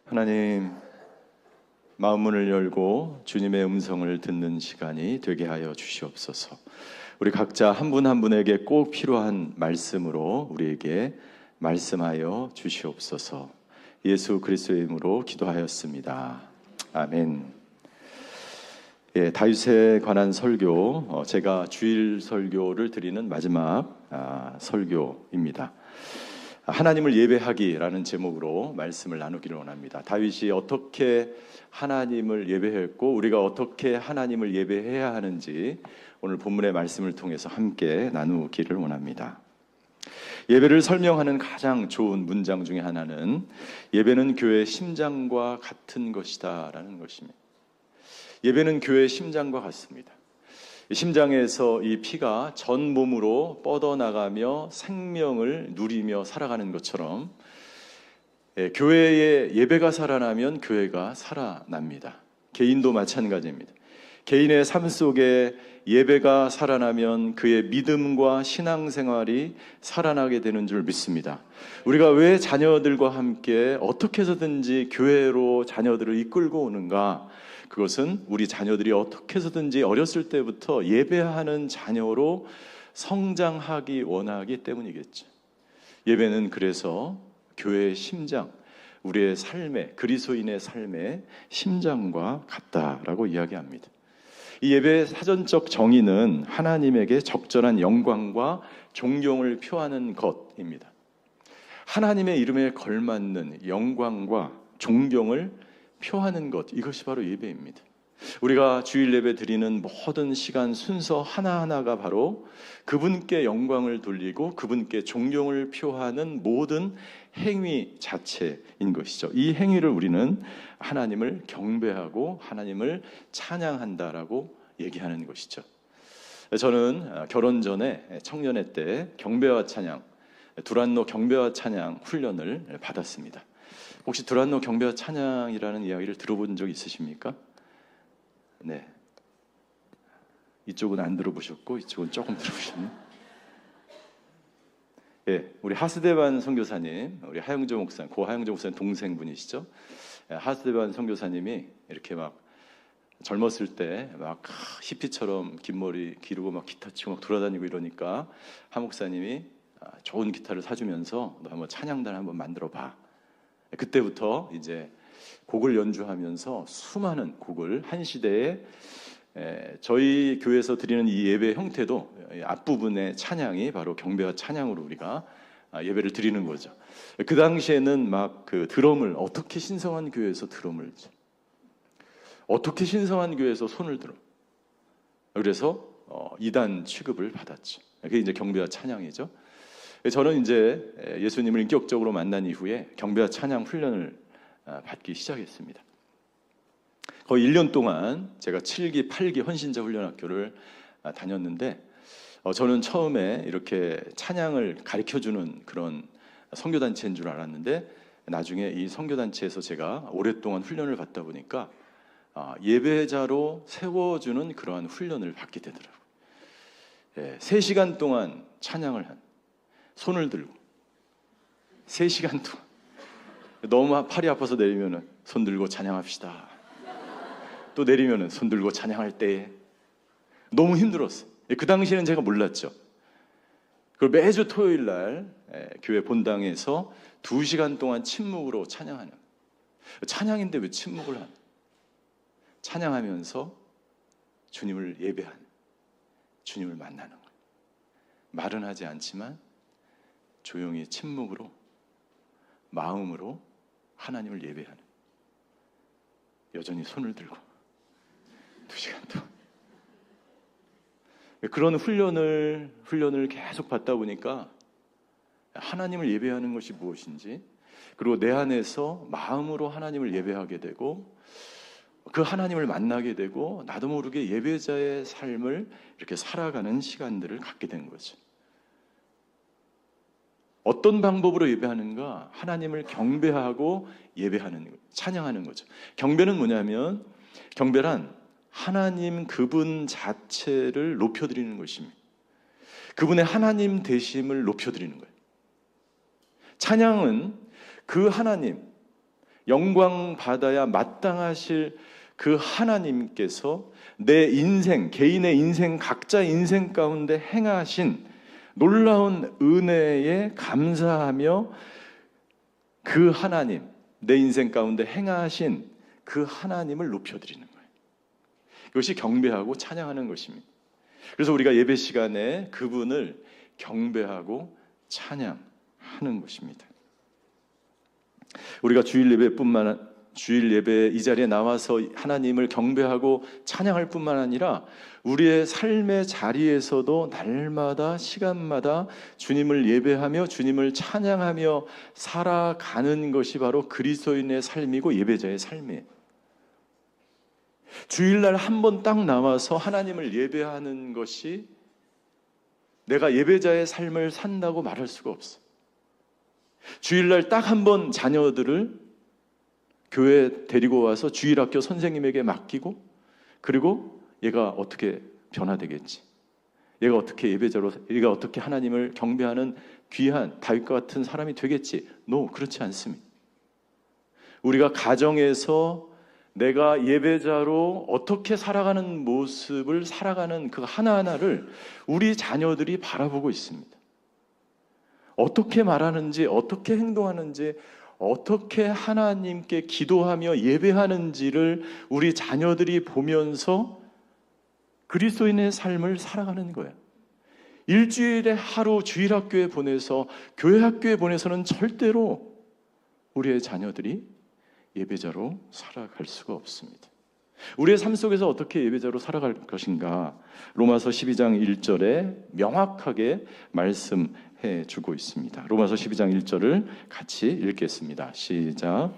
하나님, 마음문을 열고 주님의 음성을 듣는 시간이 되게 하여 주시옵소서. 우리 각자 한 분 한 분에게 꼭 필요한 말씀으로 우리에게 말씀하여 주시옵소서. 예수 그리스도의 이름으로 기도하였습니다. 아멘. 다윗에 관한 설교, 제가 주일 설교를 드리는 마지막 설교입니다. 하나님을 예배하기라는 제목으로 말씀을 나누기를 원합니다. 다윗이 어떻게 하나님을 예배했고 우리가 어떻게 하나님을 예배해야 하는지 오늘 본문의 말씀을 통해서 함께 나누기를 원합니다. 예배를 설명하는 가장 좋은 문장 중에 하나는 예배는 교회의 심장과 같은 것이다 라는 것입니다. 예배는 교회의 심장과 같습니다. 심장에서 이 피가 전 몸으로 뻗어나가며 생명을 누리며 살아가는 것처럼 교회의 예배가 살아나면 교회가 살아납니다. 개인도 마찬가지입니다. 개인의 삶 속에 예배가 살아나면 그의 믿음과 신앙생활이 살아나게 되는 줄 믿습니다. 우리가 왜 자녀들과 함께 어떻게 해서든지 교회로 자녀들을 이끌고 오는가? 그것은 우리 자녀들이 어떻게 해서든지 어렸을 때부터 예배하는 자녀로 성장하기 원하기 때문이겠죠. 예배는 그래서 교회의 심장, 우리의 삶의, 그리스도인의 삶의 심장과 같다라고 이야기합니다. 이 예배의 사전적 정의는 하나님에게 적절한 영광과 존경을 표하는 것입니다. 하나님의 이름에 걸맞는 영광과 존경을 표하는 것, 이것이 바로 예배입니다. 우리가 주일 예배 드리는 모든 시간 순서 하나하나가 바로 그분께 영광을 돌리고 그분께 존경을 표하는 모든 행위 자체인 것이죠. 이 행위를 우리는 하나님을 경배하고 하나님을 찬양한다라고 얘기하는 것이죠. 저는 결혼 전에 청년회 때 경배와 찬양, 두란노 경배와 찬양 훈련을 받았습니다. 혹시 두란노 경배와 찬양이라는 이야기를 들어본 적 있으십니까? 네. 이쪽은 안 들어보셨고 이쪽은 조금 들어보셨네. 예, 우리 하스데반 선교사님, 우리 하영조 목사님, 고 하영조 목사님 동생분이시죠? 하스데반 선교사님이 이렇게 막 젊었을 때 막 히피처럼 긴 머리 기르고 막 기타 치고 막 돌아다니고 이러니까 하 목사님이 좋은 기타를 사주면서 너 한번 찬양단 한번 만들어 봐. 그때부터 이제 곡을 연주하면서 수많은 곡을 한 시대에 저희 교회에서 드리는 이 예배 형태도 앞부분의 찬양이 바로 경배와 찬양으로 우리가 예배를 드리는 거죠. 그 당시에는 막 그 드럼을 어떻게 신성한 교회에서 드럼을 어떻게 신성한 교회에서 손을 들어 그래서 2단 취급을 받았죠. 그게 이제 경배와 찬양이죠. 저는 이제 예수님을 인격적으로 만난 이후에 경배와 찬양 훈련을 받기 시작했습니다. 거의 1년 동안 제가 7기, 8기 헌신자 훈련학교를 다녔는데 저는 처음에 이렇게 찬양을 가르쳐주는 그런 선교단체인 줄 알았는데 나중에 이 선교단체에서 제가 오랫동안 훈련을 받다 보니까 예배자로 세워주는 그러한 훈련을 받게 되더라고요. 3시간 동안 찬양을 한 손을 들고 3시간 동안 너무 팔이 아파서 내리면은 손 들고 찬양합시다. 또 내리면은 손 들고 찬양할 때에 너무 힘들었어요. 그 당시에는 제가 몰랐죠. 그리고 매주 토요일 날 교회 본당에서 2시간 동안 침묵으로 찬양하는, 찬양인데 왜 침묵을 하는, 찬양하면서 주님을 예배하는, 주님을 만나는 거예요. 말은 하지 않지만 조용히 침묵으로 마음으로 하나님을 예배하는, 여전히 손을 들고 2시간 동안 그런 훈련을 계속 받다 보니까 하나님을 예배하는 것이 무엇인지, 그리고 내 안에서 마음으로 하나님을 예배하게 되고 그 하나님을 만나게 되고 나도 모르게 예배자의 삶을 이렇게 살아가는 시간들을 갖게 된 거죠. 어떤 방법으로 예배하는가? 하나님을 경배하고 예배하는 것, 찬양하는 거죠. 경배는 뭐냐면, 경배란 하나님 그분 자체를 높여드리는 것입니다. 그분의 하나님 되심을 높여드리는 거예요. 찬양은 그 하나님, 영광 받아야 마땅하실 그 하나님께서 내 인생, 개인의 인생, 각자 인생 가운데 행하신 놀라운 은혜에 감사하며 그 하나님, 내 인생 가운데 행하신 그 하나님을 높여드리는 거예요. 이것이 경배하고 찬양하는 것입니다. 그래서 우리가 예배 시간에 그분을 경배하고 찬양하는 것입니다. 우리가 주일 예배 이 자리에 나와서 하나님을 경배하고 찬양할 뿐만 아니라 우리의 삶의 자리에서도 날마다 시간마다 주님을 예배하며 주님을 찬양하며 살아가는 것이 바로 그리스도인의 삶이고 예배자의 삶이에요. 주일날 한 번 딱 나와서 하나님을 예배하는 것이 내가 예배자의 삶을 산다고 말할 수가 없어. 주일날 딱 한 번 자녀들을 교회에 데리고 와서 주일학교 선생님에게 맡기고, 그리고 얘가 어떻게 변화되겠지, 얘가 어떻게 예배자로, 얘가 어떻게 하나님을 경배하는 귀한 다윗과 같은 사람이 되겠지. 그렇지 않습니다. 우리가 가정에서 내가 예배자로 어떻게 살아가는 모습을 살아가는 그 하나하나를 우리 자녀들이 바라보고 있습니다. 어떻게 말하는지, 어떻게 행동하는지, 어떻게 하나님께 기도하며 예배하는지를 우리 자녀들이 보면서 그리스도인의 삶을 살아가는 거예요. 일주일에 하루 주일학교에 보내서, 교회 학교에 보내서는 절대로 우리의 자녀들이 예배자로 살아갈 수가 없습니다. 우리의 삶 속에서 어떻게 예배자로 살아갈 것인가, 로마서 12장 1절에 명확하게 말씀해 주고 있습니다. 로마서 12장 1절을 같이 읽겠습니다. 시작.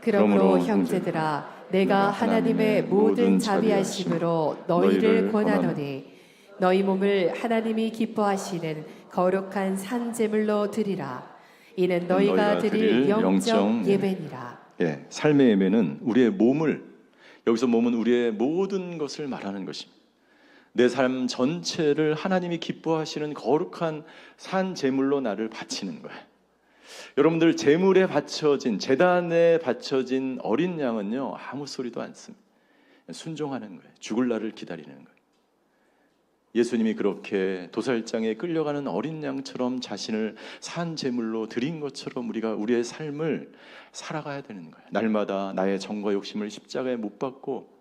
그러므로 형제들아, 내가 하나님의 모든 자비하심으로 너희를 권하노니 너희 몸을 하나님이 기뻐하시는 거룩한 산 제물로 드리라. 이는 너희가 드릴 영적 예배니라. 삶의 예배는 우리의 몸을, 여기서 몸은 우리의 모든 것을 말하는 것입니다. 내 삶 전체를 하나님이 기뻐하시는 거룩한 산 제물로 나를 바치는 거예요. 여러분들, 제물에 바쳐진, 제단에 바쳐진 어린 양은요, 아무 소리도 않습니다. 순종하는 거예요. 죽을 날을 기다리는 거예요. 예수님이 그렇게 도살장에 끌려가는 어린 양처럼 자신을 산 제물로 드린 것처럼 우리가 우리의 삶을 살아가야 되는 거예요. 날마다 나의 정과 욕심을 십자가에 못 박고,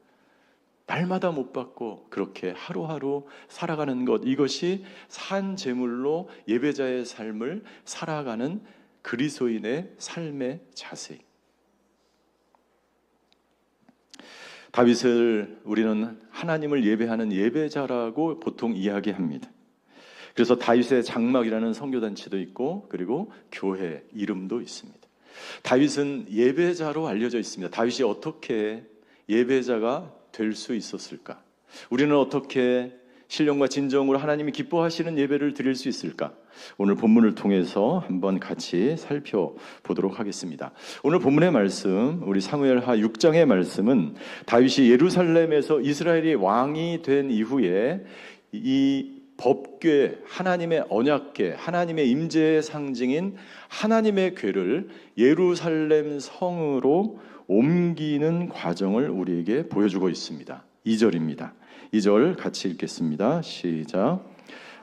날마다 못 받고 그렇게 하루하루 살아가는 것, 이것이 산 제물로 예배자의 삶을 살아가는 그리스도인의 삶의 자세. 다윗을 우리는 하나님을 예배하는 예배자라고 보통 이야기합니다. 그래서 다윗의 장막이라는 선교단체도 있고, 그리고 교회 이름도 있습니다. 다윗은 예배자로 알려져 있습니다. 다윗이 어떻게 예배자가 될 수 있었을까? 우리는 어떻게 신령과 진정으로 하나님이 기뻐하시는 예배를 드릴 수 있을까? 오늘 본문을 통해서 한번 같이 살펴보도록 하겠습니다. 오늘 본문의 말씀, 우리 사무엘하 6장의 말씀은 다윗이 예루살렘에서 이스라엘이 왕이 된 이후에 이 법궤, 하나님의 언약궤, 하나님의 임재의 상징인 하나님의 궤를 예루살렘 성으로 옮기는 과정을 우리에게 보여주고 있습니다. 2절입니다. 2절 같이 읽겠습니다. 시작.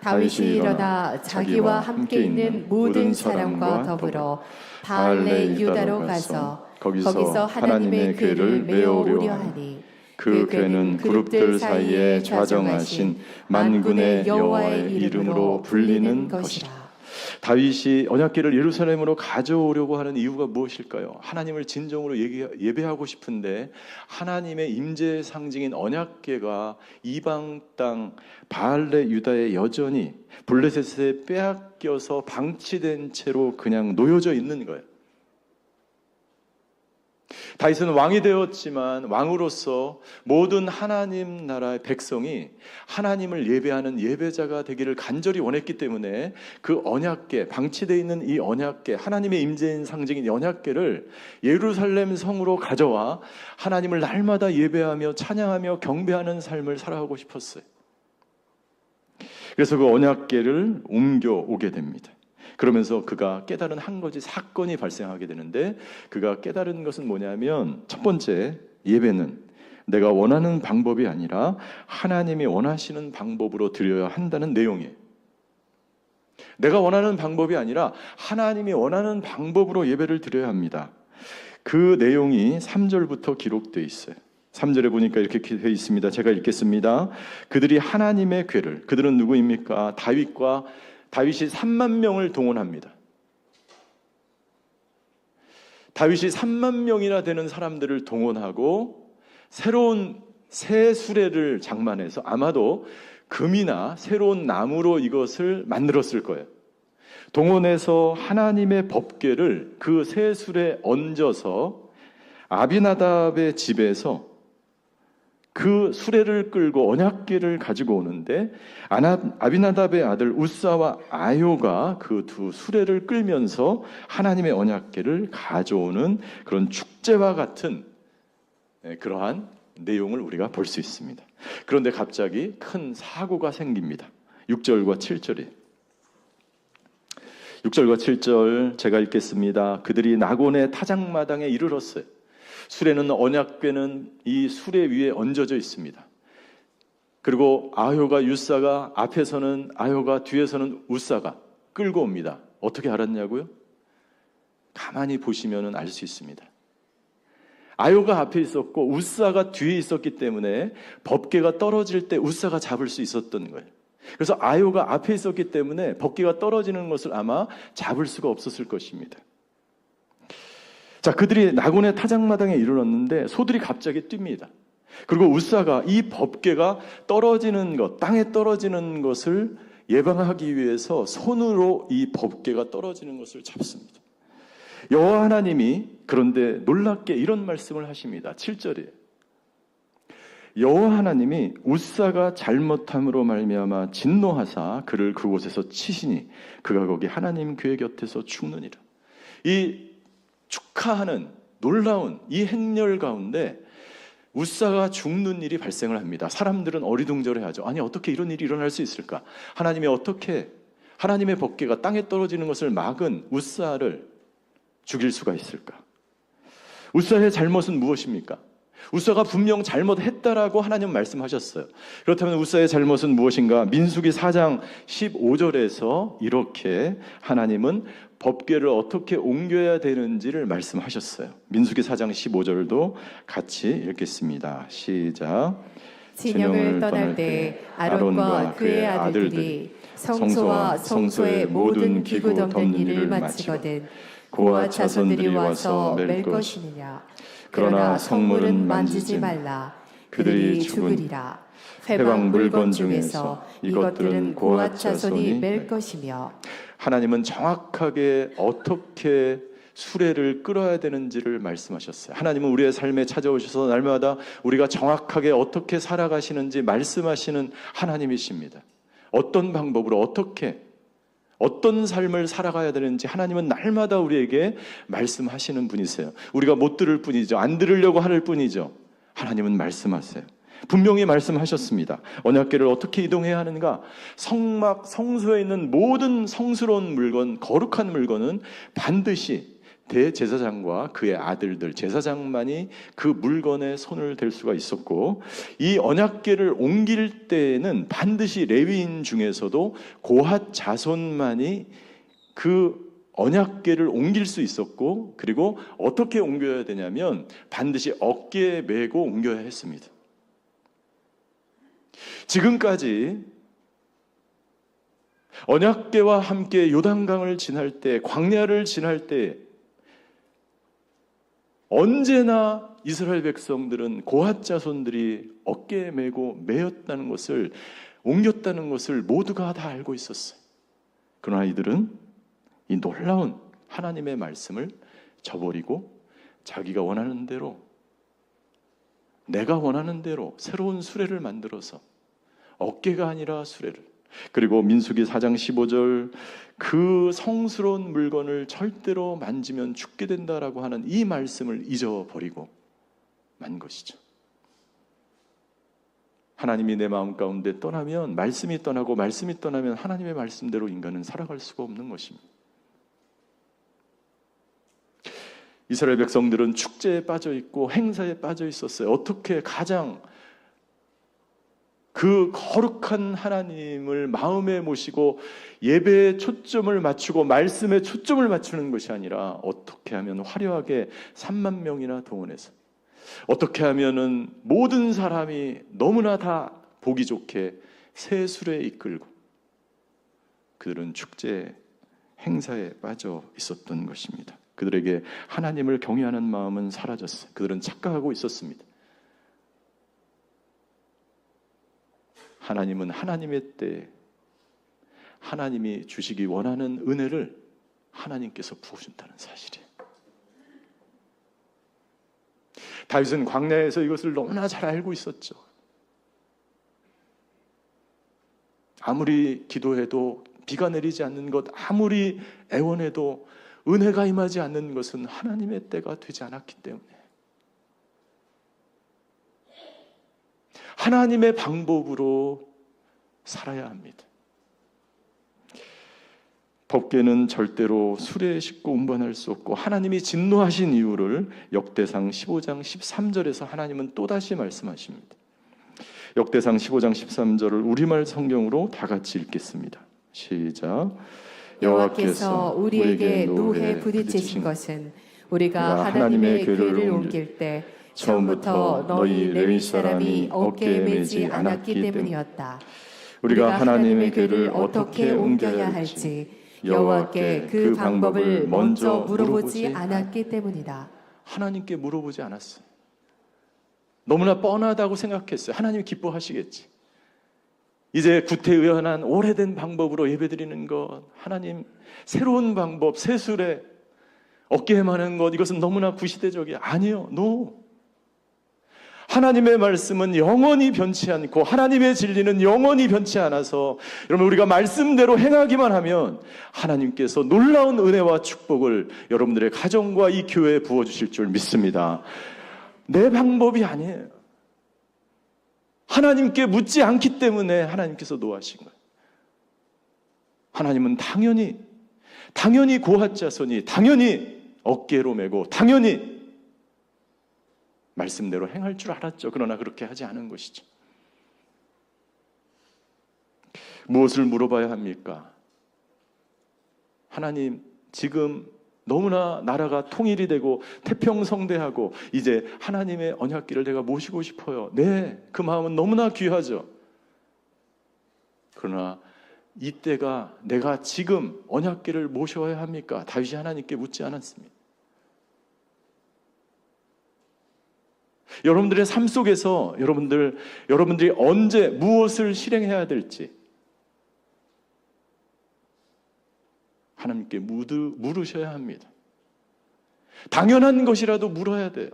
다윗이 일어나 자기와 함께 있는 모든 사람과 더불어 바알레 유다로 가서 거기서 하나님의 궤를 메어오려 하니 그 궤는 그룹들 사이에 좌정하신 만군의 여호와의 이름으로 불리는 것이라. 다윗이 언약궤를 예루살렘으로 가져오려고 하는 이유가 무엇일까요? 하나님을 진정으로 예배하고 싶은데 하나님의 임재의 상징인 언약궤가 이방 땅 바알레 유다에 여전히 블레셋에 빼앗겨서 방치된 채로 그냥 놓여져 있는 거예요. 다윗은 왕이 되었지만 왕으로서 모든 하나님 나라의 백성이 하나님을 예배하는 예배자가 되기를 간절히 원했기 때문에 그 언약궤, 방치되어 있는 이 언약궤, 하나님의 임재인 상징인 언약궤를 예루살렘 성으로 가져와 하나님을 날마다 예배하며 찬양하며 경배하는 삶을 살아가고 싶었어요. 그래서 그 언약궤를 옮겨오게 됩니다. 그러면서 그가 깨달은 한 가지 사건이 발생하게 되는데, 그가 깨달은 것은 뭐냐면, 첫 번째, 예배는 내가 원하는 방법이 아니라 하나님이 원하시는 방법으로 드려야 한다는 내용이에요. 내가 원하는 방법이 아니라 하나님이 원하는 방법으로 예배를 드려야 합니다. 그 내용이 3절부터 기록되어 있어요. 3절에 보니까 이렇게 되어 있습니다. 제가 읽겠습니다. 그들이 하나님의 궤를, 그들은 누구입니까? 다윗이 3만 명을 동원합니다. 다윗이 3만 명이나 되는 사람들을 동원하고 새로운 새 수레를 장만해서, 아마도 금이나 새로운 나무로 이것을 만들었을 거예요. 동원해서 하나님의 법궤를 그 새 수레에 얹어서 아비나답의 집에서 그 수레를 끌고 언약궤를 가지고 오는데, 아비나답의 아들 우사와 아요가 그 두 수레를 끌면서 하나님의 언약궤를 가져오는 그런 축제와 같은 그러한 내용을 우리가 볼 수 있습니다. 그런데 갑자기 큰 사고가 생깁니다. 6절과 7절이. 6절과 7절 제가 읽겠습니다. 그들이 나곤의 타작마당에 이르렀어요. 수레는, 언약궤는 이 수레 위에 얹어져 있습니다. 그리고 아효가, 유사가 앞에서는 아효가, 뒤에서는 우사가 끌고 옵니다. 어떻게 알았냐고요? 가만히 보시면 알 수 있습니다. 아효가 앞에 있었고 우사가 뒤에 있었기 때문에 법궤가 떨어질 때 우사가 잡을 수 있었던 거예요. 그래서 아효가 앞에 있었기 때문에 법궤가 떨어지는 것을 아마 잡을 수가 없었을 것입니다. 자, 그들이 나곤의 타작마당에 이르렀는데 소들이 갑자기 뜁니다. 그리고 우사가 이 법궤가 떨어지는 것, 땅에 떨어지는 것을 예방하기 위해서 손으로 이 법궤가 떨어지는 것을 잡습니다. 여호와 하나님이 그런데 놀랍게 이런 말씀을 하십니다. 7절이에요. 여호와 하나님이 우사가 잘못함으로 말미암아 진노하사 그를 그곳에서 치시니 그가 거기 하나님 궤 곁에서 죽느니라. 이 축하하는 놀라운 이 행렬 가운데 우사가 죽는 일이 발생을 합니다. 사람들은 어리둥절해하죠. 아니, 어떻게 이런 일이 일어날 수 있을까? 하나님이 어떻게 하나님의 법궤가 땅에 떨어지는 것을 막은 우사를 죽일 수가 있을까? 우사의 잘못은 무엇입니까? 우사가 분명 잘못했다라고 하나님 말씀하셨어요. 그렇다면 우사의 잘못은 무엇인가? 민수기 4장 15절에서 이렇게 하나님은 법궤를 어떻게 옮겨야 되는지를 말씀하셨어요. 민수기 4장 15절도 같이 읽겠습니다. 시작. 진영을 떠날 때 아론과 그의 아들들이 성소와 성소의 모든 기구 덮는 일을 마치거든 그와 자손들이 와서 맬 것이니라. 그러나 성물은 만지지 말라. 그들이 죽으리라. 회방 물건 중에서 이것들은 고앗 자손이 맬 것이며. 하나님은 정확하게 어떻게 수레를 끌어야 되는지를 말씀하셨어요. 하나님은 우리의 삶에 찾아오셔서 날마다 우리가 정확하게 어떻게 살아가시는지 말씀하시는 하나님이십니다. 어떤 방법으로 어떤 삶을 살아가야 되는지 하나님은 날마다 우리에게 말씀하시는 분이세요. 우리가 못 들을 뿐이죠. 안 들으려고 하는 뿐이죠. 하나님은 말씀하세요. 분명히 말씀하셨습니다. 언약궤를 어떻게 이동해야 하는가? 성소에 있는 모든 성스러운 물건, 거룩한 물건은 반드시 대제사장과 그의 아들들, 제사장만이 그 물건에 손을 댈 수가 있었고, 이 언약궤를 옮길 때에는 반드시 레위인 중에서도 고핫 자손만이 그 언약궤를 옮길 수 있었고, 그리고 어떻게 옮겨야 되냐면 반드시 어깨에 메고 옮겨야 했습니다. 지금까지 언약궤와 함께 요단강을 지날 때, 광야를 지날 때 언제나 이스라엘 백성들은 고핫 자손들이 어깨에 메고 메었다는 것을, 옮겼다는 것을 모두가 다 알고 있었어요. 그러나 이들은 이 놀라운 하나님의 말씀을 저버리고 자기가 원하는 대로, 내가 원하는 대로 새로운 수레를 만들어서, 어깨가 아니라 수레를, 그리고 민수기 4장 15절 그 성스러운 물건을 절대로 만지면 죽게 된다라고 하는 이 말씀을 잊어버리고 만 것이죠. 하나님이 내 마음 가운데 떠나면 말씀이 떠나고, 말씀이 떠나면 하나님의 말씀대로 인간은 살아갈 수가 없는 것입니다. 이스라엘 백성들은 축제에 빠져 있고 행사에 빠져 있었어요. 어떻게 가장 그 거룩한 하나님을 마음에 모시고 예배에 초점을 맞추고 말씀에 초점을 맞추는 것이 아니라 어떻게 하면 화려하게 3만 명이나 동원해서 어떻게 하면은 모든 사람이 너무나 다 보기 좋게 세술에 이끌고 그들은 축제 행사에 빠져 있었던 것입니다. 그들에게 하나님을 경외하는 마음은 사라졌어요. 그들은 착각하고 있었습니다. 하나님은 하나님의 때에 하나님이 주시기 원하는 은혜를 하나님께서 부어준다는 사실이에요. 다윗은 광야에서 이것을 너무나 잘 알고 있었죠. 아무리 기도해도 비가 내리지 않는 것, 아무리 애원해도 은혜가 임하지 않는 것은 하나님의 때가 되지 않았기 때문에 하나님의 방법으로 살아야 합니다. 법궤는 절대로 수레에 싣고 운반할 수 없고 하나님이 진노하신 이유를 역대상 15장 13절에서 하나님은 또다시 말씀하십니다. 역대상 15장 13절을 우리말 성경으로 다 같이 읽겠습니다. 시작. 여호와께서 우리에게 노해 부딪히신 것은 우리가 하나님의 궤를 옮길 때 처음부터 너희 레위 사람이 어깨에 매지 않았기 때문이었다. 우리가 하나님의 궤를 어떻게 옮겨야 할지 여호와께 그 방법을 먼저 물어보지 않았기 때문이다. 하나님께 물어보지 않았어요. 너무나 뻔하다고 생각했어요. 하나님이 기뻐하시겠지. 이제 구태의연한 오래된 방법으로 예배드리는 것, 하나님 새로운 방법, 세술에 어깨에만 하는 것, 이것은 너무나 구시대적이야. 아니요. No. 하나님의 말씀은 영원히 변치 않고 하나님의 진리는 영원히 변치 않아서 여러분 우리가 말씀대로 행하기만 하면 하나님께서 놀라운 은혜와 축복을 여러분들의 가정과 이 교회에 부어주실 줄 믿습니다. 내 방법이 아니에요. 하나님께 묻지 않기 때문에 하나님께서 노하신 거예요. 하나님은 당연히 고핫 자손이 당연히 어깨로 메고 당연히 말씀대로 행할 줄 알았죠. 그러나 그렇게 하지 않은 것이죠. 무엇을 물어봐야 합니까? 하나님, 지금 너무나 나라가 통일이 되고 태평성대하고 이제 하나님의 언약궤를 내가 모시고 싶어요. 네, 그 마음은 너무나 귀하죠. 그러나 이때가 내가 지금 언약궤를 모셔야 합니까? 다윗이 하나님께 묻지 않았습니다. 여러분들의 삶 속에서 여러분들이 언제 무엇을 실행해야 될지 하나님께 물으셔야 합니다. 당연한 것이라도 물어야 돼요.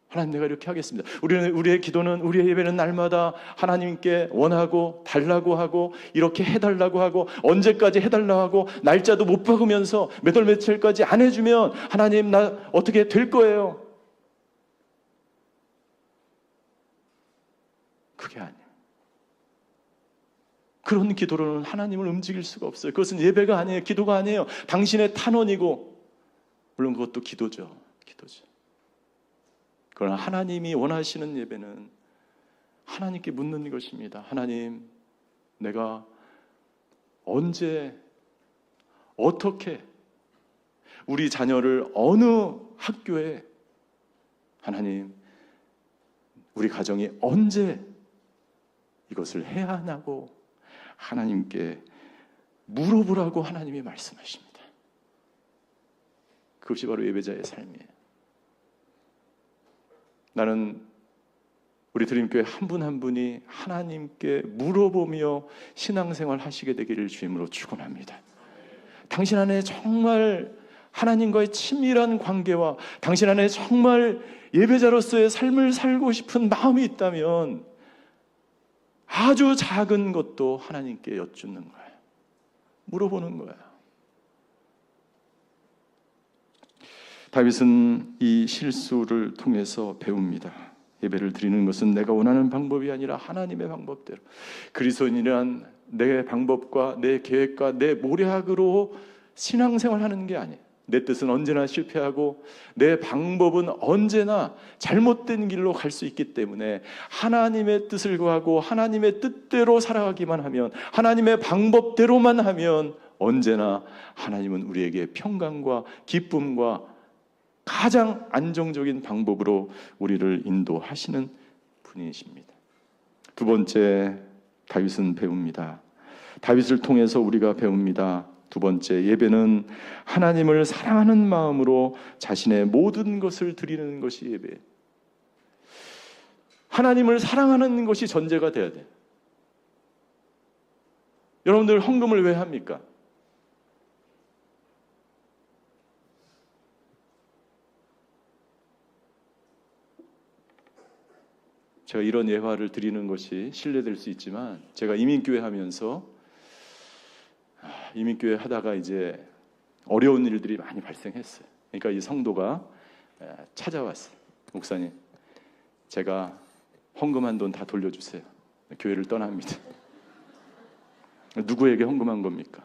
하나님, 내가 이렇게 하겠습니다. 우리의 기도는, 우리의 예배는 날마다 하나님께 원하고 달라고 하고 이렇게 해달라고 하고 언제까지 해달라고 하고 날짜도 못 박으면서 몇 월 며칠까지 안 해주면 하나님 나 어떻게 될 거예요? 그게 아니에요. 그런 기도로는 하나님을 움직일 수가 없어요. 그것은 예배가 아니에요. 기도가 아니에요. 당신의 탄원이고 물론 그것도 기도죠. 그러나 하나님이 원하시는 예배는 하나님께 묻는 것입니다. 하나님, 내가 언제 어떻게 우리 자녀를 어느 학교에 하나님 우리 가정이 언제 이것을 해야 하냐고 하나님께 물어보라고 하나님이 말씀하십니다. 그것이 바로 예배자의 삶이에요. 나는 우리 드림교회 한 분 한 분이 하나님께 물어보며 신앙생활 하시게 되기를 주임으로 축원합니다. 당신 안에 정말 하나님과의 친밀한 관계와 당신 안에 정말 예배자로서의 삶을 살고 싶은 마음이 있다면 아주 작은 것도 하나님께 여쭙는 거예요. 물어보는 거예요. 다윗은 이 실수를 통해서 배웁니다. 예배를 드리는 것은 내가 원하는 방법이 아니라 하나님의 방법대로. 그리스도인이란 내 방법과 내 계획과 내 모략으로 신앙생활하는 게 아니에요. 내 뜻은 언제나 실패하고 내 방법은 언제나 잘못된 길로 갈 수 있기 때문에 하나님의 뜻을 구하고 하나님의 뜻대로 살아가기만 하면, 하나님의 방법대로만 하면 언제나 하나님은 우리에게 평강과 기쁨과 가장 안정적인 방법으로 우리를 인도하시는 분이십니다. 두 번째, 다윗은 배웁니다. 다윗을 통해서 우리가 배웁니다. 두 번째, 예배는 하나님을 사랑하는 마음으로 자신의 모든 것을 드리는 것이 예배. 하나님을 사랑하는 것이 전제가 돼야 돼. 여러분들 헌금을 왜 합니까? 제가 이런 예화를 드리는 것이 실례될 수 있지만, 제가 이민교회 하면서 이민교회 하다가 이제 어려운 일들이 많이 발생했어요. 그러니까 이 성도가 찾아왔어요. 목사님, 제가 헌금한 돈 다 돌려주세요. 교회를 떠납니다. 누구에게 헌금한 겁니까?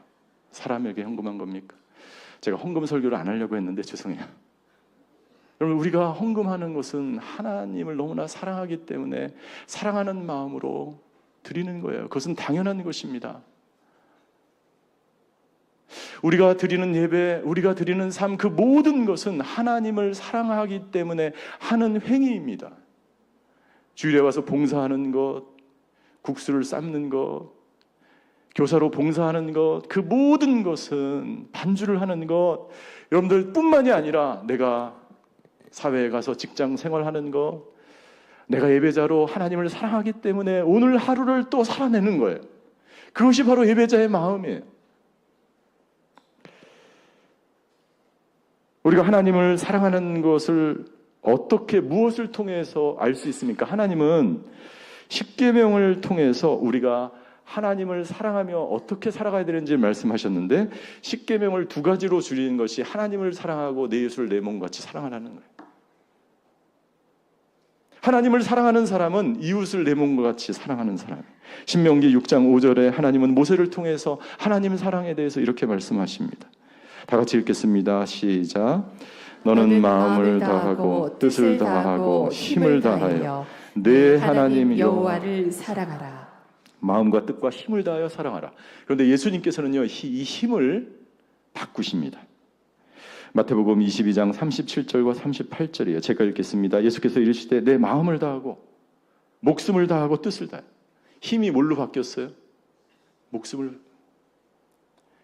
사람에게 헌금한 겁니까? 제가 헌금 설교를 안 하려고 했는데 죄송해요. 여러분, 우리가 헌금하는 것은 하나님을 너무나 사랑하기 때문에 사랑하는 마음으로 드리는 거예요. 그것은 당연한 것입니다. 우리가 드리는 예배, 우리가 드리는 삶, 그 모든 것은 하나님을 사랑하기 때문에 하는 행위입니다. 주일에 와서 봉사하는 것, 국수를 삶는 것, 교사로 봉사하는 것, 그 모든 것은 반주를 하는 것, 여러분들 뿐만이 아니라 내가 사회에 가서 직장 생활하는 것, 내가 예배자로 하나님을 사랑하기 때문에 오늘 하루를 또 살아내는 거예요. 그것이 바로 예배자의 마음이에요. 우리가 하나님을 사랑하는 것을 어떻게, 무엇을 통해서 알 수 있습니까? 하나님은 십계명을 통해서 우리가 하나님을 사랑하며 어떻게 살아가야 되는지 말씀하셨는데, 십계명을 두 가지로 줄이는 것이 하나님을 사랑하고 내 이웃을 내 몸같이 사랑하라는 거예요. 하나님을 사랑하는 사람은 이웃을 내 몸과 같이 사랑하는 사람이에요. 신명기 6장 5절에 하나님은 모세를 통해서 하나님 사랑에 대해서 이렇게 말씀하십니다. 다 같이 읽겠습니다. 시작. 너는 마음을 다하고 뜻을 다하고 힘을 다하여 내 하나님 여호와를 사랑하라. 마음과 뜻과 힘을 다하여 사랑하라. 그런데 예수님께서는요, 이 힘을 바꾸십니다. 마태복음 22장 37절과 38절이에요. 제가 읽겠습니다. 예수께서 이르시되 내 마음을 다하고 목숨을 다하고 뜻을 다해. 힘이 뭘로 바뀌었어요? 목숨을.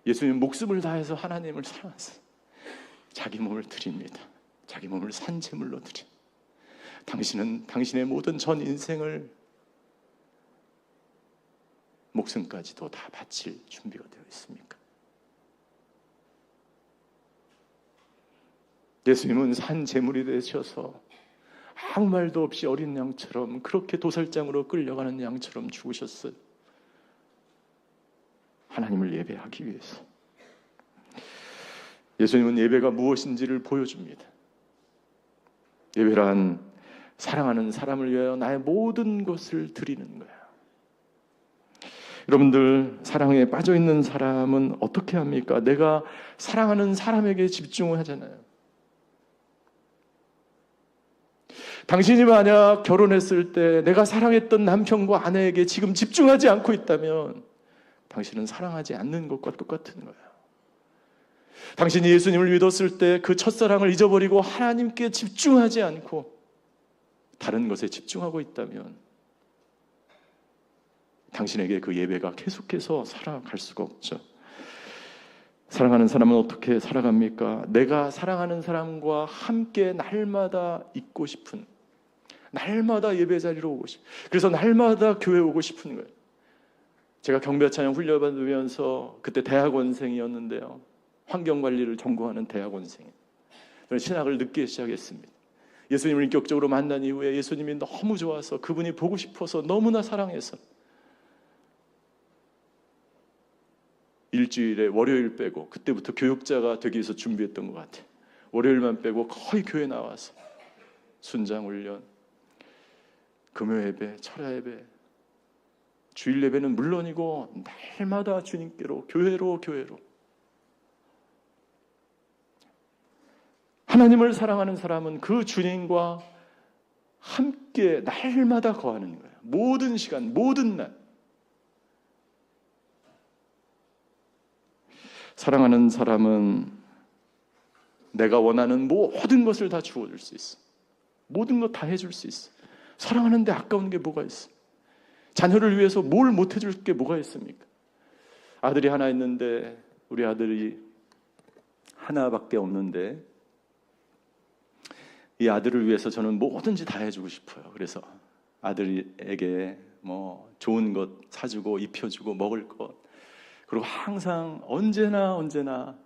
예수님은 목숨을 다해서 하나님을 사랑하세요. 자기 몸을 드립니다. 자기 몸을 산제물로 드립니다. 당신은 당신의 모든 전 인생을, 목숨까지도 다 바칠 준비가 되어 있습니까? 예수님은 산제물이 되셔서 아무 말도 없이 어린 양처럼, 그렇게 도살장으로 끌려가는 양처럼 죽으셨어요. 하나님을 예배하기 위해서. 예수님은 예배가 무엇인지를 보여줍니다. 예배란 사랑하는 사람을 위하여 나의 모든 것을 드리는 거야. 여러분들, 사랑에 빠져있는 사람은 어떻게 합니까? 내가 사랑하는 사람에게 집중을 하잖아요. 당신이 만약 결혼했을 때 내가 사랑했던 남편과 아내에게 지금 집중하지 않고 있다면 당신은 사랑하지 않는 것과 똑같은 거예요. 당신이 예수님을 믿었을 때 그 첫사랑을 잊어버리고 하나님께 집중하지 않고 다른 것에 집중하고 있다면 당신에게 그 예배가 계속해서 살아갈 수가 없죠. 사랑하는 사람은 어떻게 살아갑니까? 내가 사랑하는 사람과 함께 날마다 있고 싶은, 날마다 예배 자리로 오고 싶은, 그래서 날마다 교회 오고 싶은 거예요. 제가 경배찬양 훈련받으면서 그때 대학원생이었는데요, 환경관리를 전공하는 대학원생이에요. 저는 신학을 늦게 시작했습니다. 예수님을 인격적으로 만난 이후에 예수님이 너무 좋아서, 그분이 보고 싶어서, 너무나 사랑해서 일주일에 월요일 빼고, 그때부터 교육자가 되기 위해서 준비했던 것 같아요. 월요일만 빼고 거의 교회 나와서 순장훈련, 금요예배, 철야예배, 주일예배는 물론이고 날마다 주님께로, 교회로 하나님을 사랑하는 사람은 그 주님과 함께 날마다 거하는 거예요. 모든 시간, 모든 날. 사랑하는 사람은 내가 원하는 모든 것을 다 주어줄 수 있어. 모든 것 다 해줄 수 있어. 사랑하는데 아까운 게 뭐가 있어? 자녀를 위해서 뭘 못 해줄 게 뭐가 있습니까? 아들이 하나 있는데, 우리 아들이 하나밖에 없는데, 이 아들을 위해서 저는 뭐든지 다 해주고 싶어요. 그래서 아들에게 뭐 좋은 것 사주고 입혀주고 먹을 것, 그리고 항상 언제나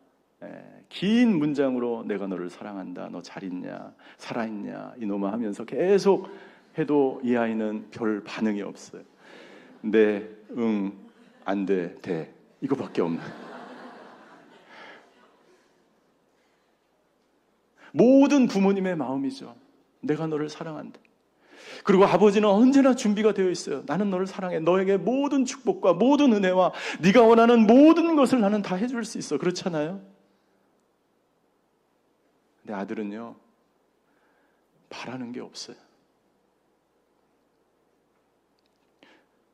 긴 문장으로 내가 너를 사랑한다, 너 잘 있냐, 살아있냐, 이놈아 하면서 계속 해도 이 아이는 별 반응이 없어요. 네, 응, 안 돼, 돼, 이거밖에 없는. 모든 부모님의 마음이죠. 내가 너를 사랑한다. 그리고 아버지는 언제나 준비가 되어 있어요. 나는 너를 사랑해. 너에게 모든 축복과 모든 은혜와 네가 원하는 모든 것을 나는 다 해줄 수 있어. 그렇잖아요? 근데 아들은요, 바라는 게 없어요.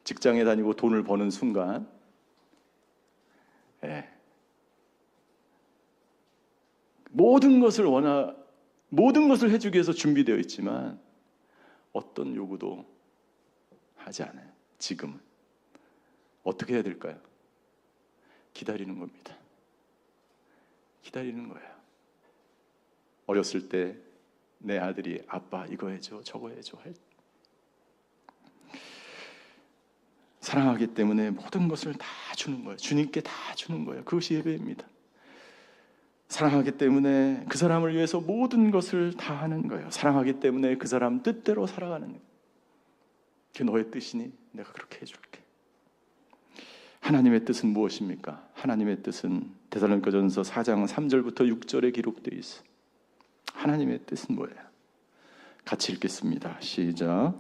직장에 다니고 돈을 버는 순간, 모든 것을 해주기 위해서 준비되어 있지만 어떤 요구도 하지 않아요. 지금은 어떻게 해야 될까요? 기다리는 겁니다. 기다리는 거예요. 어렸을 때 내 아들이 아빠 이거 해줘 저거 해줘 할 때, 사랑하기 때문에 모든 것을 다 주는 거예요. 주님께 다 주는 거예요. 그것이 예배입니다. 사랑하기 때문에 그 사람을 위해서 모든 것을 다 하는 거예요. 사랑하기 때문에 그 사람 뜻대로 살아가는 거예요. 그게 너의 뜻이니 내가 그렇게 해줄게. 하나님의 뜻은 무엇입니까? 하나님의 뜻은 데살로니가전서 4장 3절부터 6절에 기록되어 있어요. 하나님의 뜻은 뭐예요? 같이 읽겠습니다. 시작.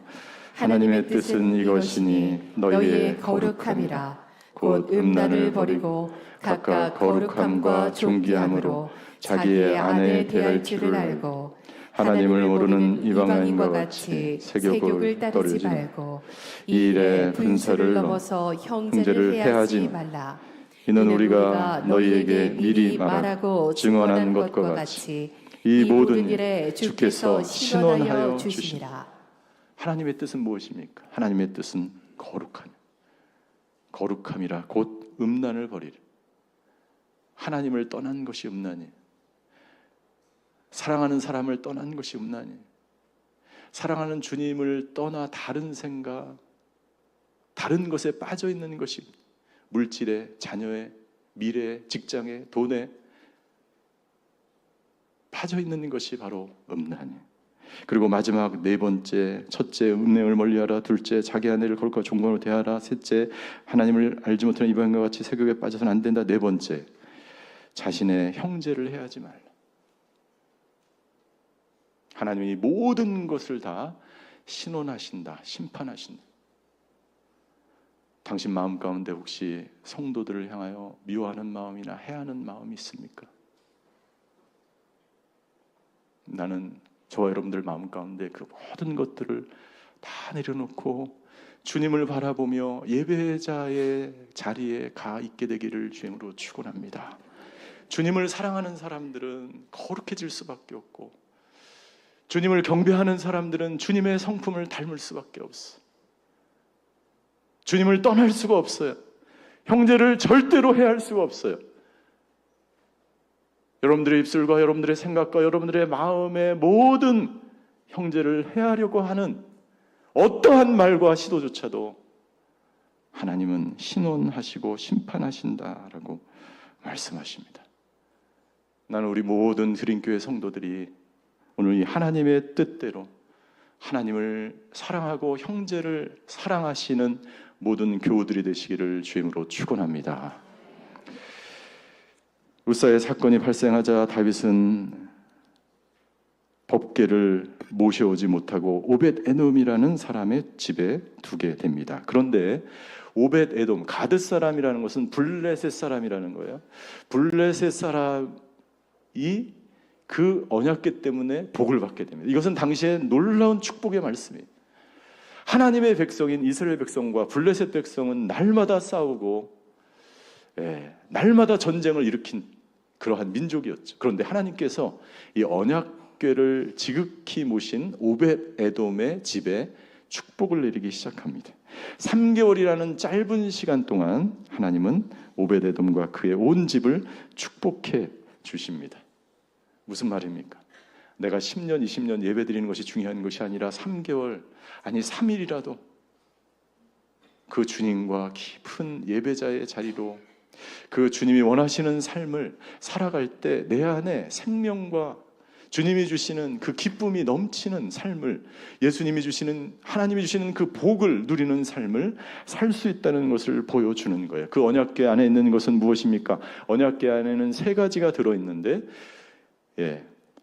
하나님의 뜻은 이것이니 너희의 거룩함이라. 곧 음란을 버리고 각각 거룩함과 존귀함으로 자기의 아내 대할 줄을 알고 하나님을 모르는 이방인과 같이 세욕을 따르지 말고 이 일에 분설을 넘어서 형제를 해하지 말라. 이는 우리가 너희에게 미리 말하고 증언한 것과 같이 이 모든 일에 주께서 신원하여 주시니라. 하나님의 뜻은 무엇입니까? 하나님의 뜻은 거룩함이라. 곧 음란을 버리라. 하나님을 떠난 것이 음란이에요. 사랑하는 사람을 떠난 것이 음란이에요. 사랑하는 주님을 떠나 다른 생각, 다른 것에 빠져 있는 것이, 물질에, 자녀에, 미래에, 직장에, 돈에 빠져 있는 것이 바로 음란이에요. 그리고 마지막 네 번째, 첫째 음행을 멀리하라, 둘째 자기 아내를 거룩하고 존경으로 대하라, 셋째 하나님을 알지 못하는 이방인과 같이 세욕에 빠져서는 안 된다, 네 번째 자신의 형제를 해하지 말라. 하나님이 모든 것을 다 신원하신다, 심판하신다. 당신 마음 가운데 혹시 성도들을 향하여 미워하는 마음이나 해하는 마음이 있습니까? 나는 저와 여러분들 마음 가운데 그 모든 것들을 다 내려놓고 주님을 바라보며 예배자의 자리에 가 있게 되기를 주님으로 축원합니다. 주님을 사랑하는 사람들은 거룩해질 수밖에 없고, 주님을 경배하는 사람들은 주님의 성품을 닮을 수밖에 없어. 주님을 떠날 수가 없어요. 형제를 절대로 해할 수가 없어요. 여러분들의 입술과 여러분들의 생각과 여러분들의 마음의 모든 형제를 해하려고 하는 어떠한 말과 시도조차도 하나님은 신원하시고 심판하신다라고 말씀하십니다. 나는 우리 모든 드림교회 성도들이 오늘 이 하나님의 뜻대로 하나님을 사랑하고 형제를 사랑하시는 모든 교우들이 되시기를 주임으로 축원합니다. 우사의 사건이 발생하자 다윗은 법궤를 모셔오지 못하고 오벳 에돔이라는 사람의 집에 두게 됩니다. 그런데 오벳 에돔, 가드 사람이라는 것은 블레셋 사람이라는 거예요. 블레셋 사람이 그 언약궤 때문에 복을 받게 됩니다. 이것은 당시에 놀라운 축복의 말씀이에요. 하나님의 백성인 이스라엘 백성과 블레셋 백성은 날마다 싸우고 날마다 전쟁을 일으킨 그러한 민족이었죠. 그런데 하나님께서 이 언약궤를 지극히 모신 오벳 에돔의 집에 축복을 내리기 시작합니다. 3개월이라는 짧은 시간 동안 하나님은 오벳 에돔과 그의 온 집을 축복해 주십니다. 무슨 말입니까? 내가 10년, 20년 예배드리는 것이 중요한 것이 아니라 3개월, 아니 3일이라도 그 주님과 깊은 예배자의 자리로 그 주님이 원하시는 삶을 살아갈 때 내 안에 생명과 주님이 주시는 그 기쁨이 넘치는 삶을, 예수님이 주시는, 하나님이 주시는 그 복을 누리는 삶을 살 수 있다는 것을 보여주는 거예요. 그 언약궤 안에 있는 것은 무엇입니까? 언약궤 안에는 3가지가 들어있는데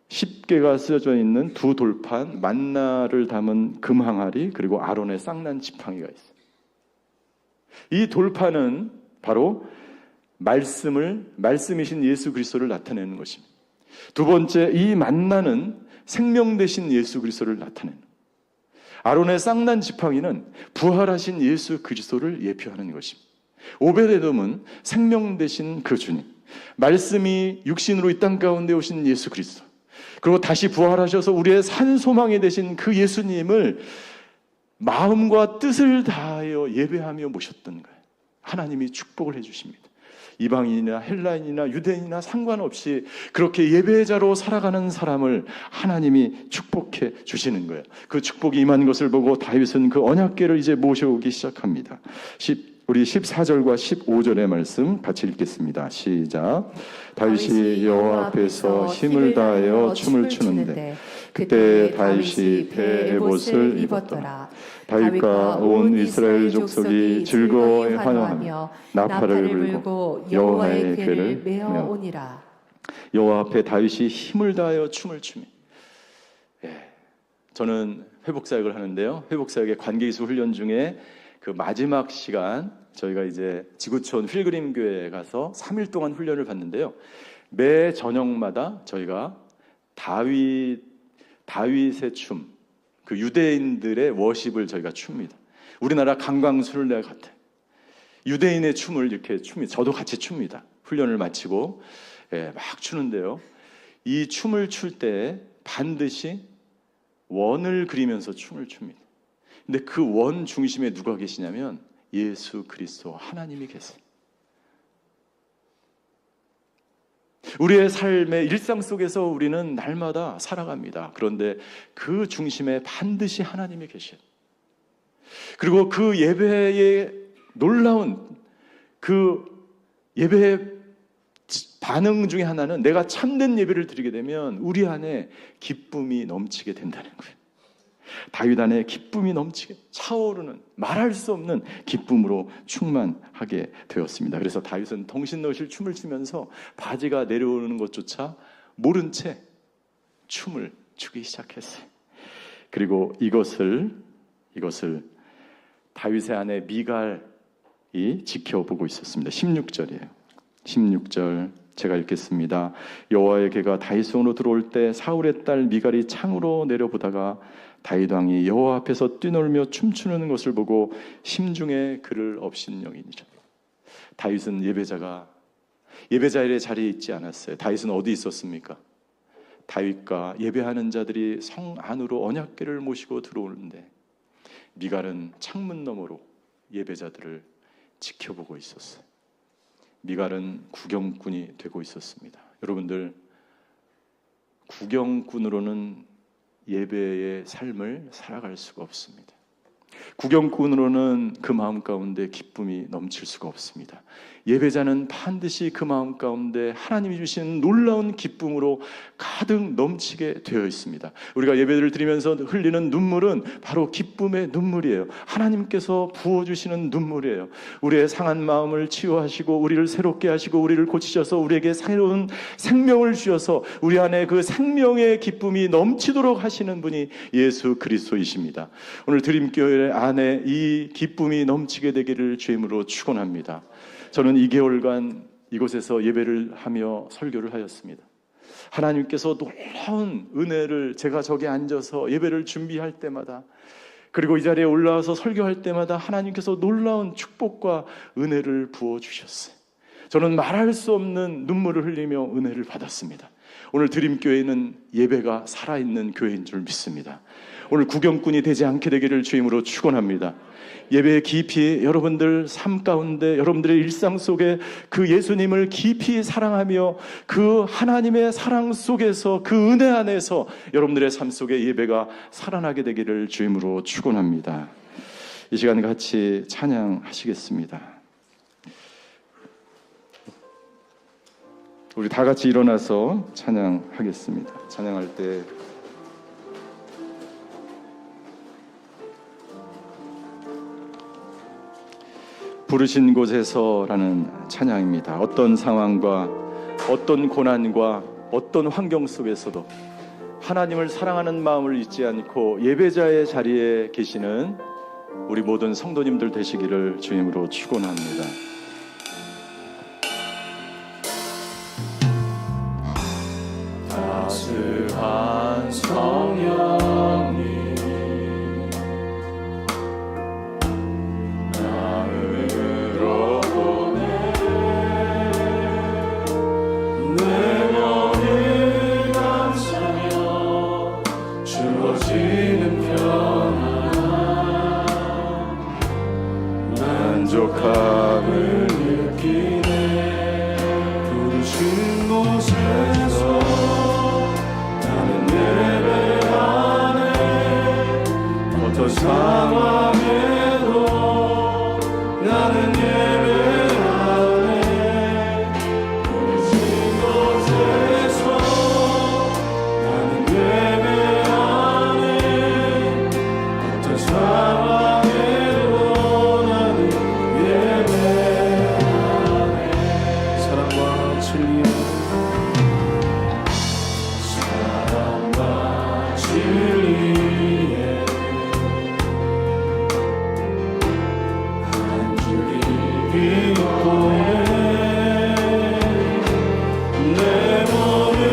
10개가 쓰여져 있는 2돌판, 만나를 담은 금항아리, 그리고 아론의 쌍난 지팡이가 있어요. 이 돌판은 바로 말씀이신 예수 그리스도를 나타내는 것입니다. 두 번째, 이 만나는 생명 되신 예수 그리스도를 나타내는, 아론의 쌍난 지팡이는 부활하신 예수 그리스도를 예표하는 것입니다. 오벳에돔은 생명 되신 그 주님, 말씀이 육신으로 이 땅 가운데 오신 예수 그리스도, 그리고 다시 부활하셔서 우리의 산 소망이 되신 그 예수님을 마음과 뜻을 다하여 예배하며 모셨던 거예요. 하나님이 축복을 해주십니다. 이방인이나 헬라인이나 유대인이나 상관없이 그렇게 예배자로 살아가는 사람을 하나님이 축복해 주시는 거예요. 그 축복이 임한 것을 보고 다윗은 그 언약궤를 이제 모셔오기 시작합니다. 우리 14절과 15절의 말씀 같이 읽겠습니다. 시작. 다윗이 여호와 앞에서 힘을 다하여 춤을 추는데 그때 다윗이 베에봇을 입었더라. 다윗과 온 이스라엘 족속이 즐거워해 환호하며 나팔을 불고 여호와의 궤를 메어 오니라. 여호와 앞에 다윗이 힘을 다하여 춤을 추며, 저는 회복사역을 하는데요. 회복사역의 관계기수 훈련 중에 그 마지막 시간, 저희가 이제 지구촌 필그림교회에 가서 3일 동안 훈련을 받는데요. 매 저녁마다 저희가 다윗의 춤, 그 유대인들의 워십을 저희가 춥니다. 우리나라 강강술래 같아요. 유대인의 춤을 이렇게 춥니다. 저도 같이 춥니다. 훈련을 마치고 막 추는데요. 이 춤을 출 때 반드시 원을 그리면서 춤을 춥니다. 근데 그 원 중심에 누가 계시냐면 예수 그리스도 하나님이 계세요. 우리의 삶의 일상 속에서 우리는 날마다 살아갑니다. 그런데 그 중심에 반드시 하나님이 계셔요. 그리고 그 예배의 놀라운 그 예배의 반응 중에 하나는 내가 참된 예배를 드리게 되면 우리 안에 기쁨이 넘치게 된다는 거예요. 다윗 안에 기쁨이 넘치게 차오르는, 말할 수 없는 기쁨으로 충만하게 되었습니다. 그래서 다윗은 덩신너실 춤을 추면서 바지가 내려오는 것조차 모른 채 춤을 추기 시작했어요. 그리고 이것을 다윗의 아내 미갈이 지켜보고 있었습니다. 16절이에요. 16절 제가 읽겠습니다. 여호와의 궤가 다윗 성으로 들어올 때 사울의 딸 미갈이 창으로 내려보다가 다윗 왕이 여호와 앞에서 뛰놀며 춤추는 것을 보고 심중에 그를 업신여기니라. 다윗은 예배자의 자리에 있지 않았어요. 다윗은 어디 있었습니까? 다윗과 예배하는 자들이 성 안으로 언약궤를 모시고 들어오는데 미갈은 창문 너머로 예배자들을 지켜보고 있었어요. 미갈은 구경꾼이 되고 있었습니다. 여러분들, 구경꾼으로는 예배의 삶을 살아갈 수가 없습니다. 구경꾼으로는 그 마음 가운데 기쁨이 넘칠 수가 없습니다. 예배자는 반드시 그 마음 가운데 하나님이 주시는 놀라운 기쁨으로 가득 넘치게 되어 있습니다. 우리가 예배를 드리면서 흘리는 눈물은 바로 기쁨의 눈물이에요. 하나님께서 부어주시는 눈물이에요. 우리의 상한 마음을 치유하시고 우리를 새롭게 하시고 우리를 고치셔서 우리에게 새로운 생명을 주셔서 우리 안에 그 생명의 기쁨이 넘치도록 하시는 분이 예수 그리스도이십니다. 오늘 드림교회 안에 이 기쁨이 넘치게 되기를 주임으로 축원합니다. 저는 2개월간 이곳에서 예배를 하며 설교를 하였습니다. 하나님께서 놀라운 은혜를 제가 저기 앉아서 예배를 준비할 때마다, 그리고 이 자리에 올라와서 설교할 때마다 하나님께서 놀라운 축복과 은혜를 부어주셨어요. 저는 말할 수 없는 눈물을 흘리며 은혜를 받았습니다. 오늘 드림교회는 예배가 살아있는 교회인 줄 믿습니다. 오늘 구경꾼이 되지 않게 되기를 주임으로 축원합니다. 예배의 깊이, 여러분들 삶 가운데, 여러분들의 일상 속에 그 예수님을 깊이 사랑하며 그 하나님의 사랑 속에서, 그 은혜 안에서 여러분들의 삶 속에 예배가 살아나게 되기를 주임으로 축원합니다. 이 시간 같이 찬양하시겠습니다. 우리 다 같이 일어나서 찬양하겠습니다. 찬양할 때 부르신 곳에서라는 찬양입니다. 어떤 상황과 어떤 고난과 어떤 환경 속에서도 하나님을 사랑하는 마음을 잊지 않고 예배자의 자리에 계시는 우리 모든 성도님들 되시기를 주님으로 축원합니다. 따스한 성령이 만족함을 느끼네. 부르신 곳에서 나는 예배하네. 어떤 상황에도 나는 예배하네. 부르신 곳에서 나는 예배하네. 어떤 상황에도 사랑과 진리에 한 줄기 빛보네. 내 몸을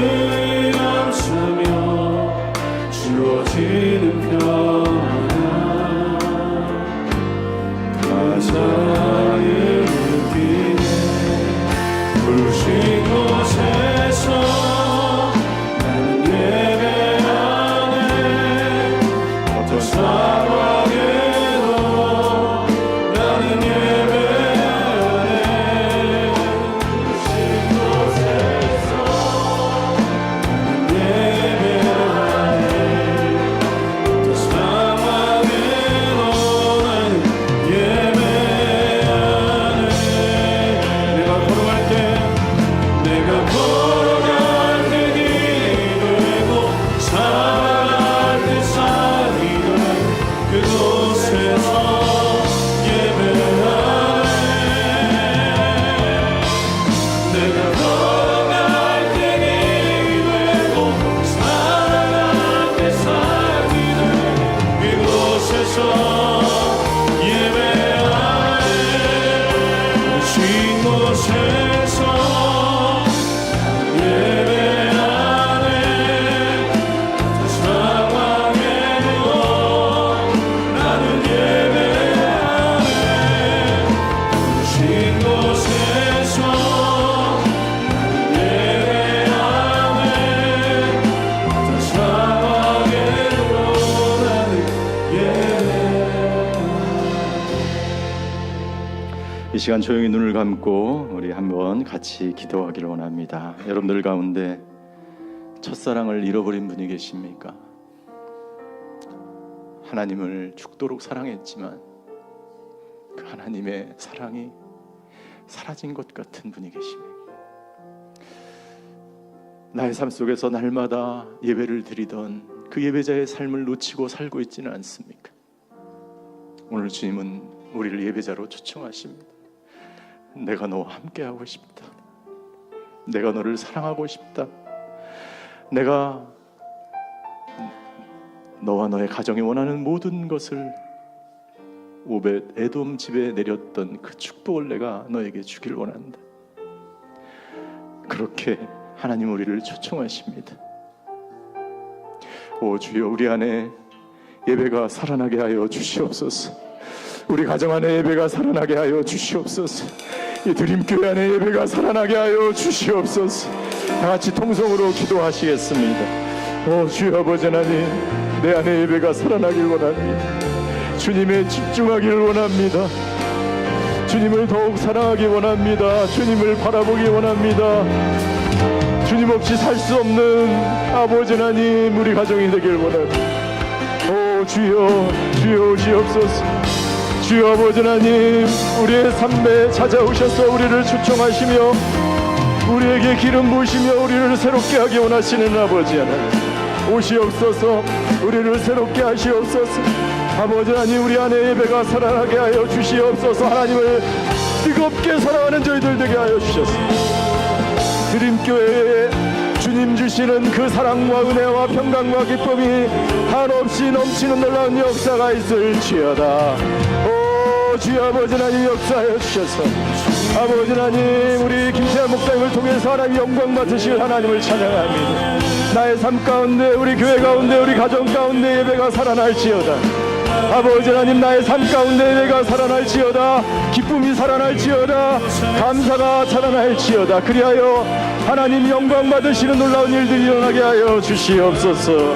감싸며 주어지는 평안, 감사의 느끼네. 부르신 곳에서 나는 예배하네. 어떤 상황에도 나는 예배하네. 부르신 곳에서 나는 예배하네. 어떤 상황에도 나는 예배하네. 내가 걸어갈 때 길이 되고 살아갈 때 산이 돼. 그곳에서 예배하네. 내가 걸어갈 때 길이 되고 살아갈 때 산이 돼. 그곳에서 예배하네. 부르신 곳에서 예배하네. 어떤 상황에도 나는 예배하네. 부르신 곳에서 나는 예배하네. 어떤 상황에도 나는 예배하네. 이 시간 조용히 눈을 감고 우리 한번 같이 기도하기를 원합니다. 여러분들 가운데 첫사랑을 잃어버린 분이 계십니까? 하나님을 죽도록 사랑했지만 그 하나님의 사랑이 사라진 것 같은 분이 계십니까? 나의 삶 속에서 날마다 예배를 드리던 그 예배자의 삶을 놓치고 살고 있지는 않습니까? 오늘 주님은 우리를 예배자로 초청하십니다. 내가 너와 함께하고 싶다. 내가 너를 사랑하고 싶다. 내가 너와 너의 가정이 원하는 모든 것을 오벳 에돔 집에 내렸던 그 축복을 내가 너에게 주길 원한다. 그렇게 하나님 우리를 초청하십니다. 오 주여, 우리 안에 예배가 살아나게 하여 주시옵소서. 우리 가정 안에 예배가 살아나게 하여 주시옵소서. 이 드림교회 안에 예배가 살아나게 하여 주시옵소서. 다 같이 통성으로 기도하시겠습니다. 오 주여 아버지 하나님, 내 안에 예배가 살아나길 원합니다. 주님에 집중하기를 원합니다. 주님을 더욱 사랑하기 원합니다. 주님을 바라보기 원합니다. 주님 없이 살 수 없는 아버지 하나님, 우리 가정이 되길 원합니다. 오 주여, 주여 오시옵소서. 주여 아버지 하나님, 우리의 삶에 찾아오셔서 우리를 초청하시며 우리에게 기름 부으시며 우리를 새롭게 하기 원하시는 아버지 하나님, 오시옵소서. 우리를 새롭게 하시옵소서. 아버지 하나님, 우리 안에 예배가 살아나게 하여 주시옵소서. 하나님을 뜨겁게 사랑하는 저희들 되게 하여 주셨습니다. 드림교회에 주님 주시는 그 사랑과 은혜와 평강과 기쁨이 한없이 넘치는 놀라운 역사가 있을지어다. 오 주여 아버지 하나님, 역사하여 주셔서 아버지 하나님, 우리 김태환 목사님을 통해서 하나님 영광 받으실 하나님을 찬양합니다. 나의 삶 가운데, 우리 교회 가운데, 우리 가정 가운데 예배가 살아날지어다. 아버지 하나님, 나의 삶 가운데 예배가 살아날지어다. 기쁨이 살아날지어다. 감사가 살아날지어다. 그리하여 하나님 영광 받으시는 놀라운 일들이 일어나게 하여 주시옵소서.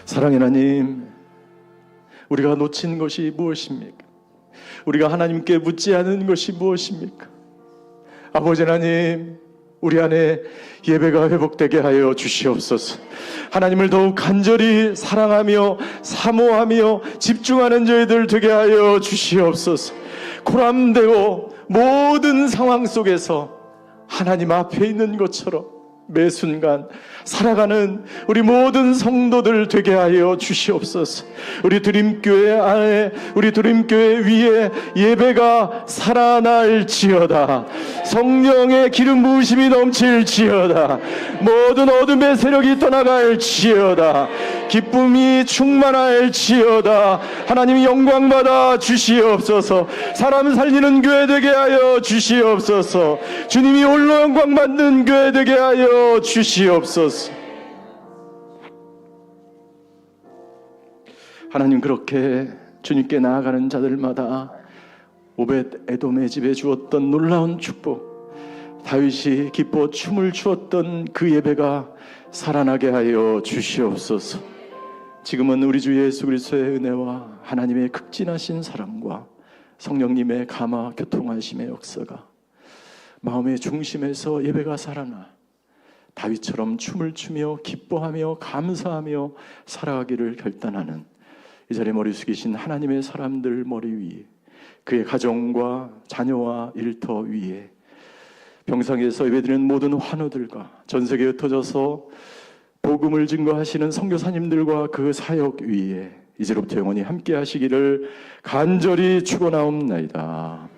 사랑의 하나님, 우리가 놓친 것이 무엇입니까? 우리가 하나님께 묻지 않은 것이 무엇입니까? 아버지 하나님, 우리 안에 예배가 회복되게 하여 주시옵소서. 하나님을 더욱 간절히 사랑하며 사모하며 집중하는 저희들 되게 하여 주시옵소서. 고람되고 모든 상황 속에서 하나님 앞에 있는 것처럼 매 순간 살아가는 우리 모든 성도들 되게 하여 주시옵소서. 우리 드림교회 안에, 우리 드림교회 위에 예배가 살아날지어다. 성령의 기름 부으심이 넘칠지어다. 모든 어둠의 세력이 떠나갈지어다. 기쁨이 충만할지어다. 하나님 영광 받아 주시옵소서. 사람 살리는 교회 되게 하여 주시옵소서. 주님이 홀로 영광 받는 교회 되게 하여 주시옵소서. 하나님, 그렇게 주님께 나아가는 자들마다 오벳 에돔의 집에 주었던 놀라운 축복, 다윗이 기뻐 춤을 추었던 그 예배가 살아나게 하여 주시옵소서. 지금은 우리 주 예수 그리스도의 은혜와 하나님의 극진하신 사랑과 성령님의 감화 교통하심의 역사가 마음의 중심에서 예배가 살아나 다윗처럼 춤을 추며 기뻐하며 감사하며 살아가기를 결단하는 이 자리에 머리 숙이신 하나님의 사람들 머리 위에, 그의 가정과 자녀와 일터 위에, 병상에서 예배드리는 모든 환우들과 전세계에 흩어져서 복음을 증거하시는 선교사님들과 그 사역 위에 이제로부터 영원히 함께 하시기를 간절히 축원하옵나이다.